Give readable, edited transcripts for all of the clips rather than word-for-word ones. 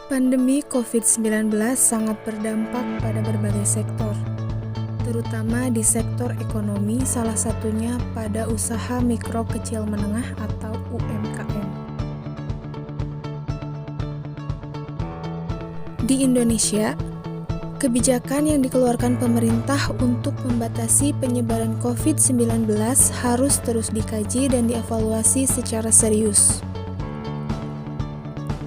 Pandemi COVID-19 sangat berdampak pada berbagai sektor, terutama di sektor ekonomi, salah satunya pada usaha mikro kecil menengah atau UMKM. Di Indonesia, kebijakan yang dikeluarkan pemerintah untuk membatasi penyebaran COVID-19 harus terus dikaji dan dievaluasi secara serius,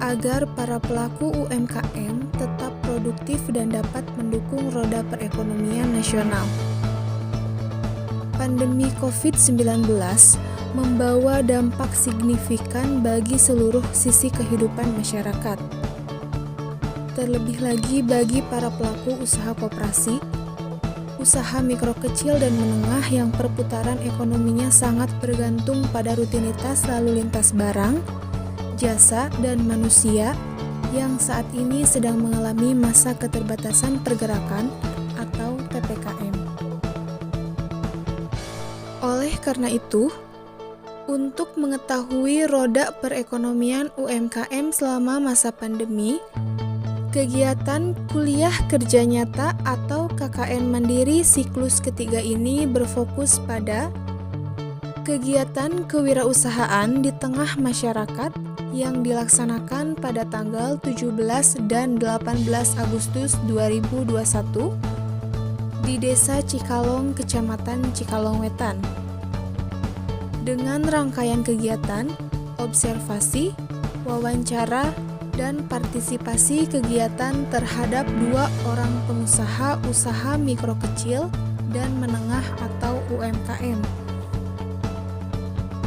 agar para pelaku UMKM tetap produktif dan dapat mendukung roda perekonomian nasional. Pandemi COVID-19 membawa dampak signifikan bagi seluruh sisi kehidupan masyarakat. Terlebih lagi bagi para pelaku usaha koperasi, usaha mikro kecil dan menengah yang perputaran ekonominya sangat bergantung pada rutinitas lalu lintas barang, jasa, dan manusia yang saat ini sedang mengalami masa keterbatasan pergerakan atau PPKM. Oleh karena itu, untuk mengetahui roda perekonomian UMKM selama masa pandemi, kegiatan Kuliah Kerja Nyata atau KKN Mandiri siklus ketiga ini berfokus pada kegiatan kewirausahaan di tengah masyarakat yang dilaksanakan pada tanggal 17 dan 18 Agustus 2021 di Desa Cikalong, Kecamatan Cikalong Wetan. Dengan rangkaian kegiatan, observasi, wawancara, dan partisipasi kegiatan terhadap 2 orang pengusaha usaha mikro kecil dan menengah atau UMKM.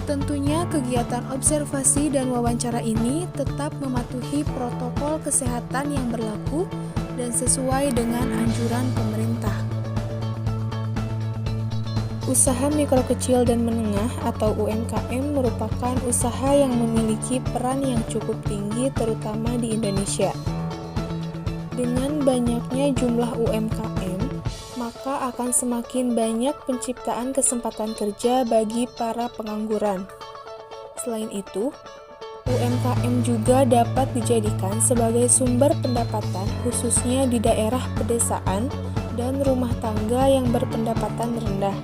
Tentunya kegiatan observasi dan wawancara ini tetap mematuhi protokol kesehatan yang berlaku dan sesuai dengan anjuran pemerintah. Usaha mikro kecil dan menengah atau UMKM merupakan usaha yang memiliki peran yang cukup tinggi terutama di Indonesia. Dengan banyaknya jumlah UMKM, maka akan semakin banyak penciptaan kesempatan kerja bagi para pengangguran. Selain itu, UMKM juga dapat dijadikan sebagai sumber pendapatan khususnya di daerah pedesaan dan rumah tangga yang berpendapatan rendah.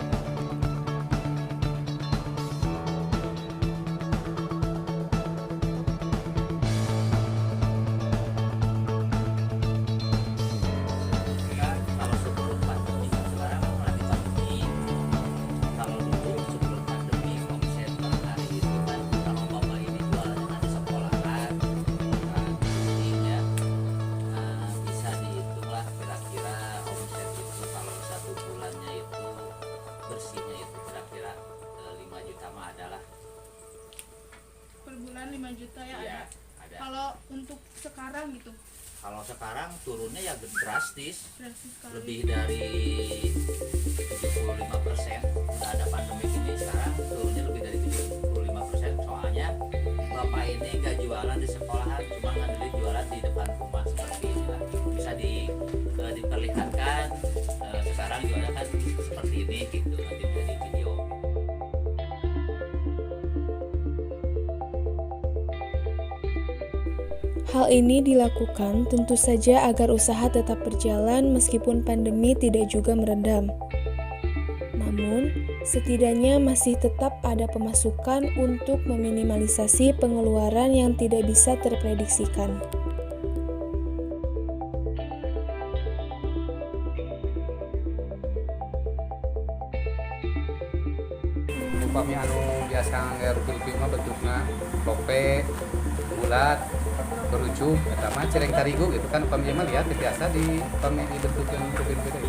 Per bulan 5 juta ya, Iya, ada. Kalau untuk sekarang gitu, kalau sekarang turunnya ya drastis, drastis sekali. lebih dari 75%. Udah ada pandemi ini sekarang turunnya lebih dari 75%. Soalnya bapak ini nggak jualan di sekolahan, cuma ngandelin jualan di depan rumah seperti inilah. Bisa diperlihatkan sekarang jualnya kan seperti ini gitu, nanti bisa di video. Hal ini dilakukan tentu saja agar usaha tetap berjalan meskipun pandemi tidak juga meredam. Namun, setidaknya masih tetap ada pemasukan untuk meminimalisasi pengeluaran yang tidak bisa terprediksikan. Upami anu biasa ngerupil mah bentukna lope, bulat, berujuk, eta mah cereng tarigu gitu kan upami mah lihat biasa di upami dibentukkeun rupil gede.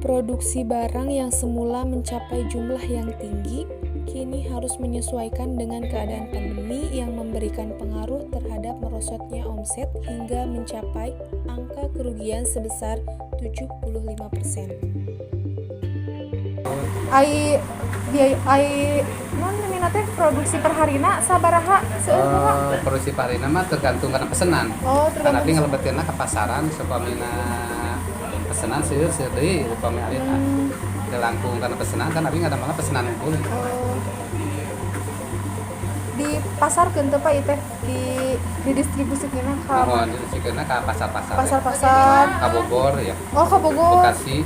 Produksi barang yang semula mencapai jumlah yang tinggi, kini harus menyesuaikan dengan keadaan pandemi yang memberikan pengaruh terhadap merosotnya omset hingga mencapai angka kerugian sebesar 75%. Produksi per harina sabaraha seueur Produksi parina mah tergantung karena pesanan. Karena tapi ngalebetkeunna ka pasaran supamina pesanan seueur deui upami alina. Teu langkung karena pesanan kan abi ngadamel pesanan unggul. di pasar teu Pak ieu teh di distribusikeun ka Mohon didistribusikan ke pasar-pasar. pasar-pasar. Ka Bogor ya. Oh, ka Bogor. Bekasi.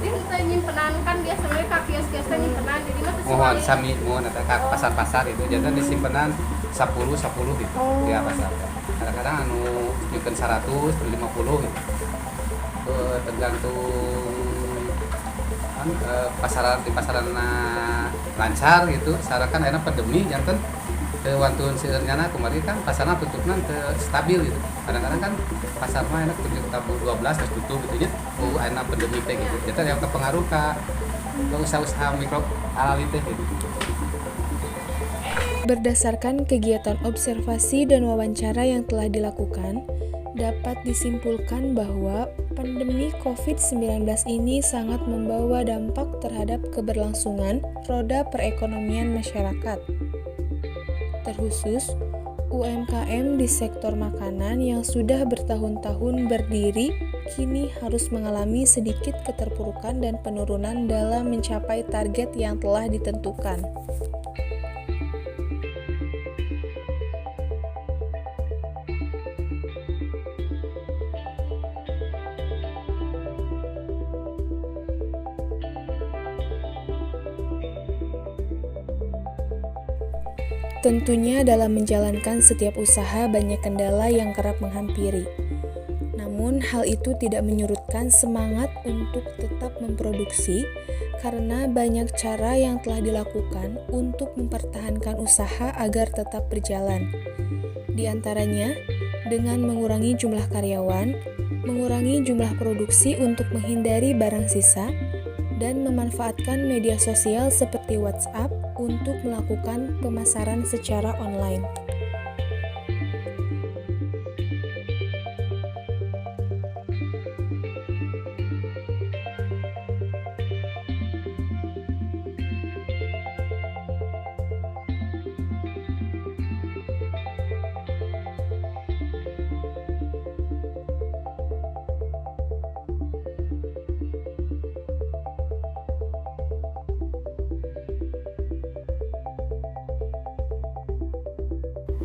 Jadi kita nyimpenan kan biasanya ka kios-kios teh nyimpenan. Jadi mah Mohon sami mohon eta ka pasar-pasar itu. Jadi disimpenan 10 gitu Oh. di pasar. Kadang-kadang anu nyukeun 100, 50 gitu. Tergantung pasaran di pasaran lancar gitu. Sekarang kan enak pandemi janten wantun seueurnyana kemarin kan pasarna tutupna teu stabil gitu. Kadang-kadang kan pasar mah enak tutup tabung 12 terus tutup gitu nya. Enak pandemi teh gitu. Jadi yang kepengaruh ka usaha-usaha mikro alami teh gitu. Berdasarkan kegiatan observasi dan wawancara yang telah dilakukan, dapat disimpulkan bahwa pandemi COVID-19 ini sangat membawa dampak terhadap keberlangsungan roda perekonomian masyarakat. Terkhusus, UMKM di sektor makanan yang sudah bertahun-tahun berdiri kini harus mengalami sedikit keterpurukan dan penurunan dalam mencapai target yang telah ditentukan. Tentunya dalam menjalankan setiap usaha banyak kendala yang kerap menghampiri. Namun hal itu tidak menyurutkan semangat untuk tetap memproduksi karena banyak cara yang telah dilakukan untuk mempertahankan usaha agar tetap berjalan. Di antaranya, dengan mengurangi jumlah karyawan, mengurangi jumlah produksi untuk menghindari barang sisa, dan memanfaatkan media sosial seperti WhatsApp untuk melakukan pemasaran secara online.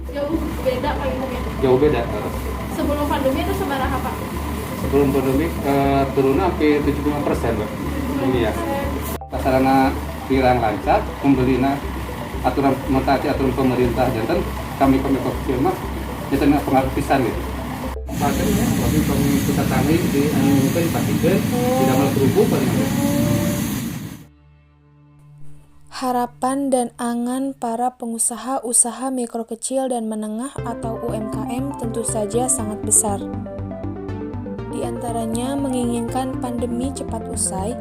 Jauh beda Pak ini. Jauh beda. Sebelum pandemi itu sabaraha Pak? Sebelum pandemi turun hampir 75% Mbak. Ini ya. Pasarana pirang lancar, pembelina aturan mentaati aturan pemerintah janten kami kecil mah janten pengaruh pisan gitu. Pasarnya tapi kita tangi di anu mungkin dipasikeun tidak malah kerupuk paling ada. Harapan dan angan para pengusaha usaha mikro kecil dan menengah atau UMKM tentu saja sangat besar. Di antaranya menginginkan pandemi cepat usai,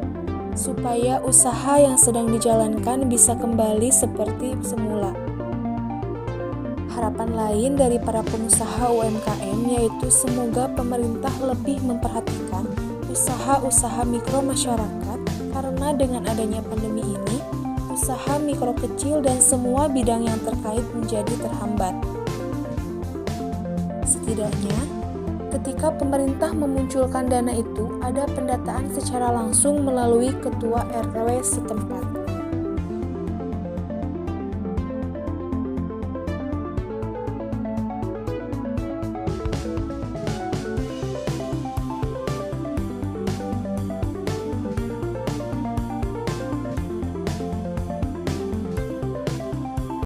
supaya usaha yang sedang dijalankan bisa kembali seperti semula. Harapan lain dari para pengusaha UMKM yaitu semoga pemerintah lebih memperhatikan usaha-usaha mikro masyarakat karena dengan adanya pandemi ini, usaha mikro kecil dan semua bidang yang terkait menjadi terhambat. Setidaknya, ketika pemerintah memunculkan dana itu, ada pendataan secara langsung melalui ketua RW setempat.